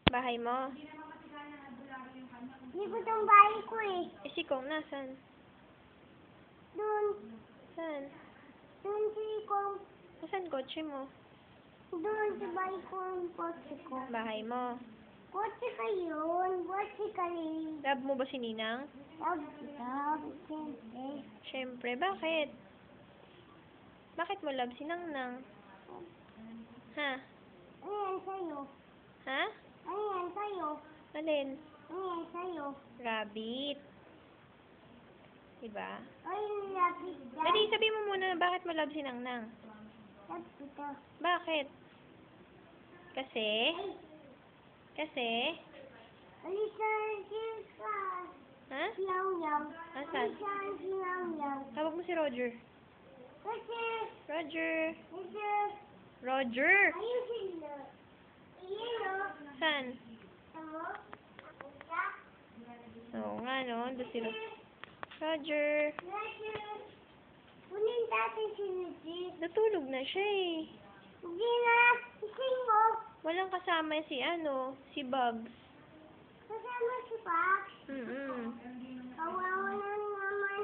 Bahay mo? Likod ang bahay ko eh. Eh, si Kong, nasan? Doon. Saan? Doon si Kong. Nasaan kotse mo? Doon sa bahay ko ang kotse ko. Bahay mo? Kotse ka yun. Kotse ka rin. Love mo ba si Ninang? Love, siyempre. Siyempre, bakit? Bakit mo love si Nangnang? Ha? Ayan sa'yo. Ha? Ayan sa'yo. Alin? Ayan sa'yo. Rabbit. Diba? Ay, lapit ka. Dali, sabi mo muna, bakit mo love si Nangnang? Lapit ka. Bakit? Kasi? Kasi? Alisa, alisa. Ha? Yaw-yaw. Asan? Alisa, yaw-yaw. Tawag mo si Roger. Kasi, Roger. kasi, Roger! ayun sila. Iyan o. Saan? Tamo? Oo nga, no? Doon si Roger. Kunin natin si Lucy. Natulog na siya eh. Hindi na. Ising mo. Walang kasama si Bugs. Kasama si Pax. Kawawa na naman.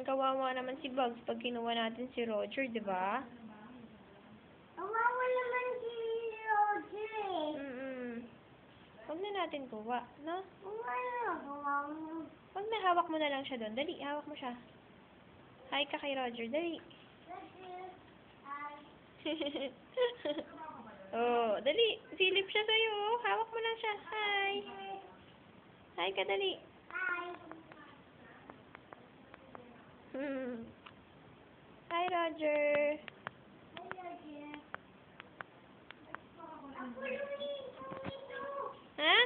Kawawa naman si Bugs pag kinuha natin si Roger, di ba? Kawawa naman si Roger eh. Huwag na natin kuha, no? Kawawa na. Huwag na, hawak mo na lang siya doon. Dali, hawak mo siya. Hi ka kay Roger, dali. Oh, dali. Silip siya sa'yo, oh. Hawak mo lang siya. Hi. Hi ka, dali. Hi. Hi, Roger. Hi, Roger. Ako yung ipong ito. Ha?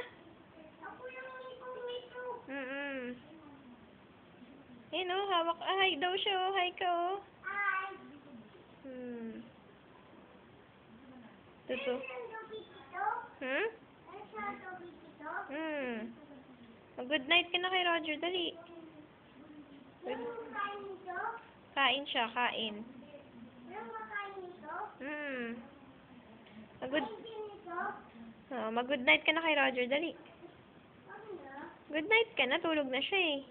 Ako yung ipong ito. Ayun, oh, hawak. Hi daw siya, oh. Hi ka, oh. Hi. Tuto. Good night ka na kay Roger, dali. Kain siya, kain. Mag-good night ka na kay Roger, dali. Good night ka na, tulog na siya eh.